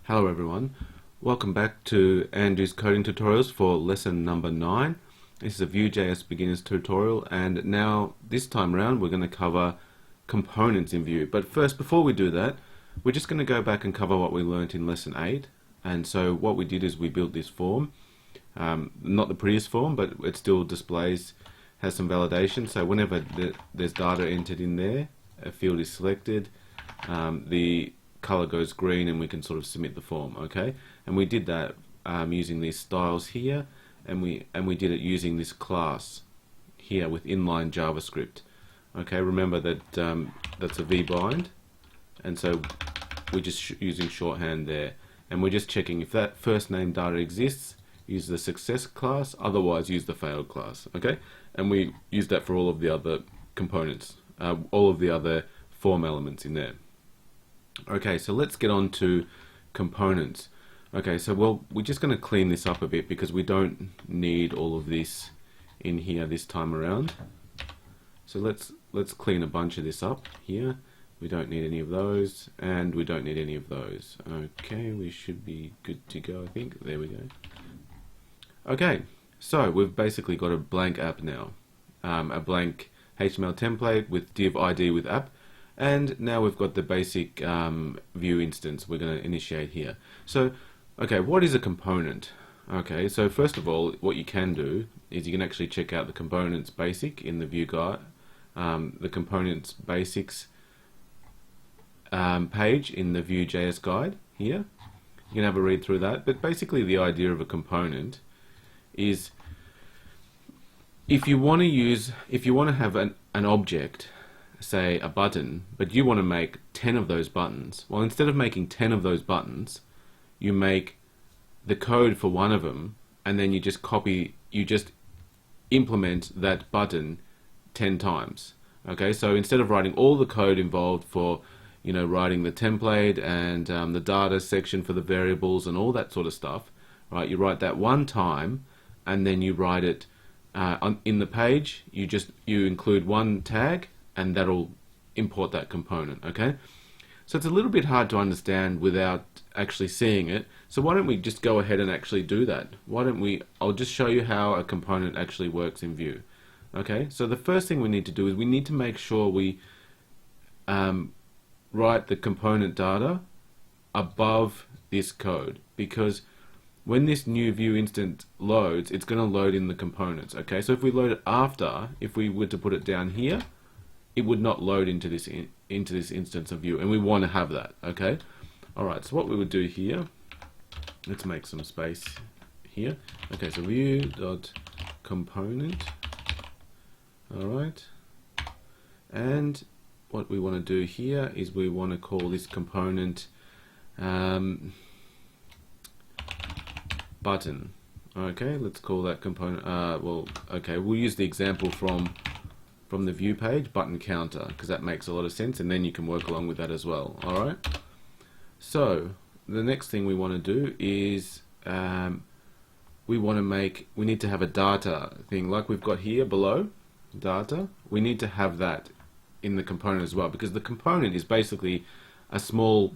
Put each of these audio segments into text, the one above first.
Hello everyone, welcome back to Andrew's coding tutorials for lesson number 9. This is a Vue.js beginners tutorial, and now this time around we're going to cover components in Vue. But first, before we do that, we're just going to go back and cover what we learnt in lesson 8. And so what we did is we built this form, not the prettiest form, but it still displays, has some validation. So whenever there's data entered in there, a field is selected, the color goes green and we can sort of submit the form. Okay, and we did that using these styles here, and we did it using this class here with inline JavaScript. Okay, remember that that's a vbind, and so we're just using shorthand there, and we're just checking if that first name data exists, use the success class, otherwise use the failed class. Okay, and we use that for all of the other components, all of the other form elements in there. Okay, so let's get on to components. Okay, so we're just going to clean this up a bit because we don't need all of this in here this time around. So let's clean a bunch of this up here. We don't need any of those, and we don't need any of those. Okay, we should be good to go, I think. There we go. Okay, so we've basically got a blank app now, a blank HTML template with div ID with app. And now we've got the basic Vue instance we're going to initiate here. So, okay, what is a component? Okay, so first of all, what you can do is you can actually check out the components basic in the Vue guide, the components basics page in the Vue.js guide here. You can have a read through that. But basically, the idea of a component is if you want to have an object, say a button, but you want to make 10 of those buttons. Well, instead of making 10 of those buttons, you make the code for one of them, and then you just implement that button 10 times. Okay, so instead of writing all the code involved for, writing the template and the data section for the variables and all that sort of stuff, right? You write that one time, and then you write it in the page. You include one tag, and that'll import that component. Okay, so it's a little bit hard to understand without actually seeing it, so why don't we just go ahead and actually do that? I'll just show you how a component actually works in Vue. Okay, so the first thing we need to do is we need to make sure we write the component data above this code, because when this new Vue instance loads, it's going to load in the components. Okay, so if we load it after, if we were to put it down here, it would not load into this instance of Vue, and we want to have that. Okay, all right, so what we would do here, let's make some space here. Okay, so Vue.component. all right, and what we want to do here is we want to call this component button. Okay, let's call that component we'll use the example from the Vue page, button counter, because that makes a lot of sense, and then you can work along with that as well. All right, so the next thing we want to do is we need to have a data thing like we've got here below data. We need to have that in the component as well, because the component is basically a small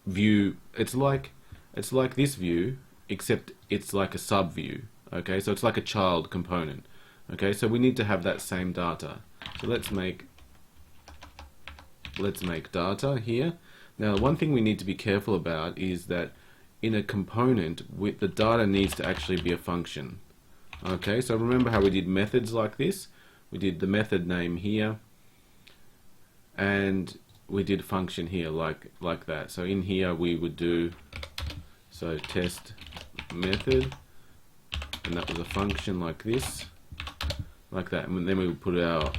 view. It's like this view, except it's like a sub view. Okay, so it's like a child component. Okay, so we need to have that same data. So let's make data here. Now, one thing we need to be careful about is that in a component, the data needs to actually be a function. Okay, so remember how we did methods like this? We did the method name here, and we did function here like that. So in here we would do test method, and that was a function like this, like that, and then we would put our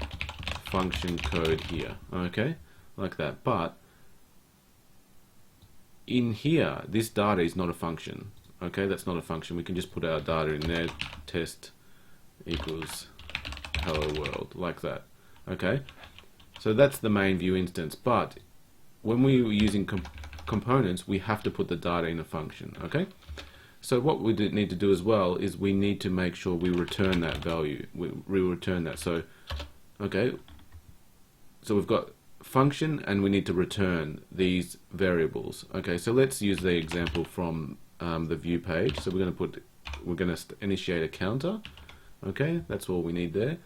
function code here. Okay, like that. But in here, this data is not a function. Okay, that's not a function. We can just put our data in there, test equals hello world, like that. Okay, so that's the main Vue instance, but when we were using components, we have to put the data in a function. Okay, so what we need to do as well is we need to make sure we return that value. We return that. So okay, so we've got function and we need to return these variables. Okay, so let's use the example from the Vue page. So we're going to initiate a counter. Okay, that's all we need there.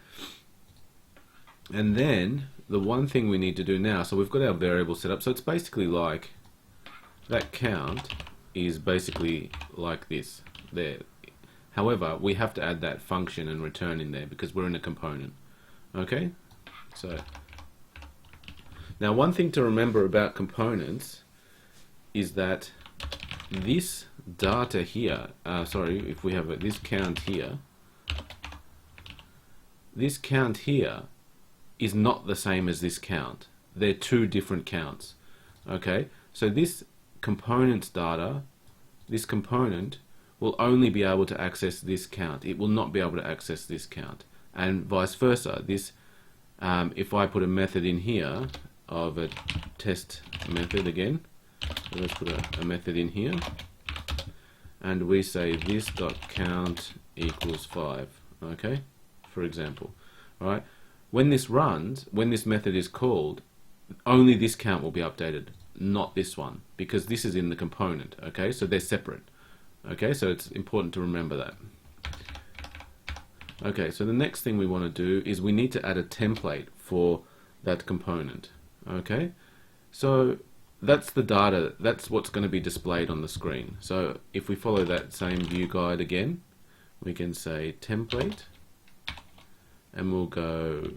And then the one thing we need to do now, so we've got our variable set up. So it's basically like that count is basically like this there. However, we have to add that function and return in there because we're in a component. Okay, so now one thing to remember about components is that this data here, if we have this count here is not the same as this count. They're two different counts. Okay, so this component's data, this component will only be able to access this count. It will not be able to access this count, and vice versa. This, if I put a method in here of a test method again, so let's put a method in here, and we say this dot count equals 5. Okay, for example, all right. When this runs, when this method is called, only this count will be updated, not this one, because this is in the component. Okay, so they're separate. Okay, so it's important to remember that. Okay, so the next thing we want to do is we need to add a template for that component. Okay, so that's the data, that's what's going to be displayed on the screen. So if we follow that same Vue guide again, we can say template, and we'll go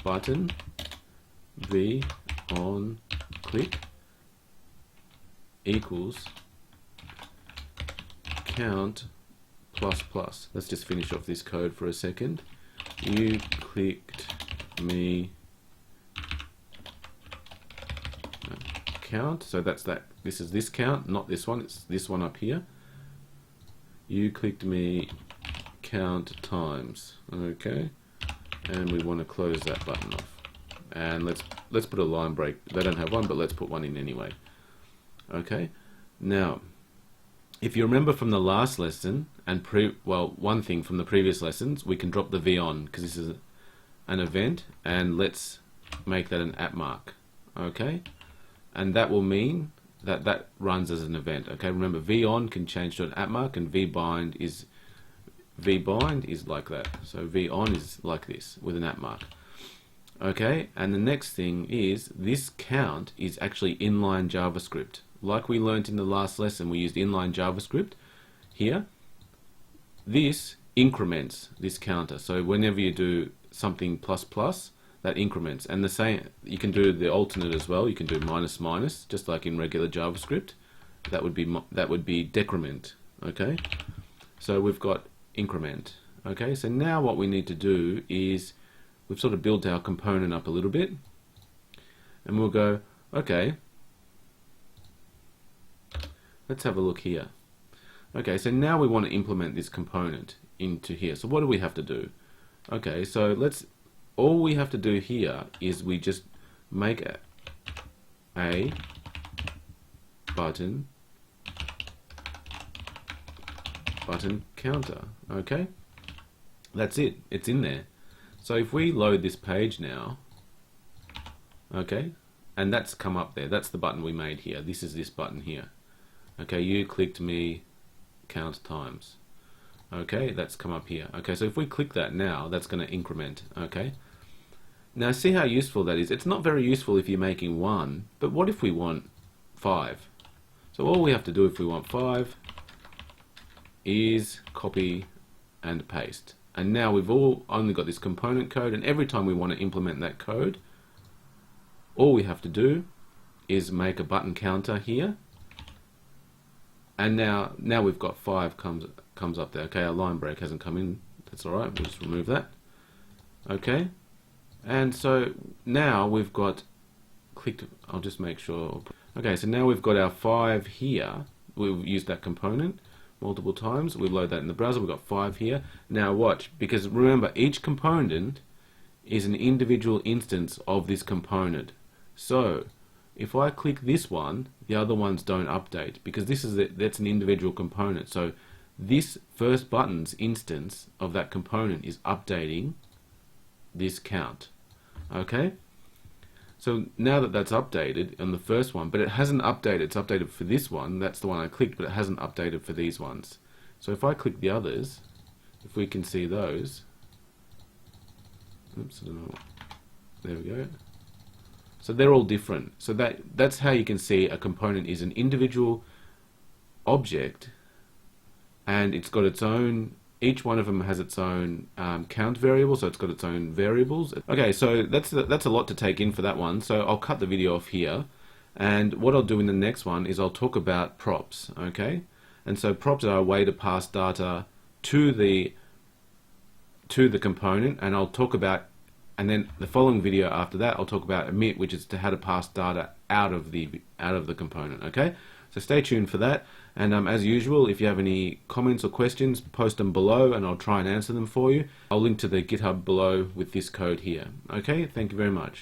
button v on click equals count plus plus. Let's just finish off this code for a second. You clicked me count, so that's that. This is this count, not this one. It's this one up here. You clicked me count times. Okay, and we want to close that button off. And let's put a line break. They don't have one, but let's put one in anyway. Okay, now if you remember from the last lesson, and one thing from the previous lessons, we can drop the v on because this is an event, and let's make that an at mark. Okay, and that will mean that that runs as an event. Okay, remember v on can change to an at mark, and v bind is like that. So v on is like this with an at mark. Okay, and the next thing is this count is actually inline JavaScript. Like we learned in the last lesson, we used inline JavaScript. Here, this increments this counter. So whenever you do something plus plus, that increments. And the same, you can do the alternate as well. You can do minus minus, just like in regular JavaScript. That would be decrement. Okay, so we've got increment. Okay, so now what we need to do is we've sort of built our component up a little bit, and we'll go, okay, let's have a look here. Okay, so now we want to implement this component into here. So what do we have to do? Okay, so all we have to do here is we just make a button counter. Okay, that's it. It's in there. So if we load this page now, okay, and that's come up there. That's the button we made here. This is this button here. Okay, you clicked me count times. Okay, that's come up here. Okay, so if we click that now, that's going to increment. Okay, now see how useful that is. It's not very useful if you're making 1, but what if we want 5? So all we have to do if we want 5 is copy and paste. And now we've only got this component code, and every time we want to implement that code, all we have to do is make a button counter here. And now we've got 5 comes up there. Okay, our line break hasn't come in. That's all right. We'll just remove that. Okay, and so now we've got clicked. I'll just make sure. Okay, so now we've got our 5 here. We've used that component multiple times. We load that in the browser. We've got 5 here. Now watch, because remember, each component is an individual instance of this component. So if I click this one, the other ones don't update because that's an individual component. So this first button's instance of that component is updating this count. Okay, So now that that's updated on the first one, but it hasn't updated, it's updated for this one, that's the one I clicked, but it hasn't updated for these ones. So if I click the others, if we can see those, oops, I don't know, there we go. So they're all different. So that's how you can see a component is an individual object, and it's got its own, each one of them has its own count variable, so it's got its own variables. Okay, so that's a lot to take in for that one, so I'll cut the video off here, and what I'll do in the next one is I'll talk about props, okay? And so props are a way to pass data to the component, and I'll talk about, and then the following video after that I'll talk about emit, which is to how to pass data out of the component, okay? So stay tuned for that, and as usual, if you have any comments or questions, post them below and I'll try and answer them for you. I'll link to the GitHub below with this code here. Okay, thank you very much.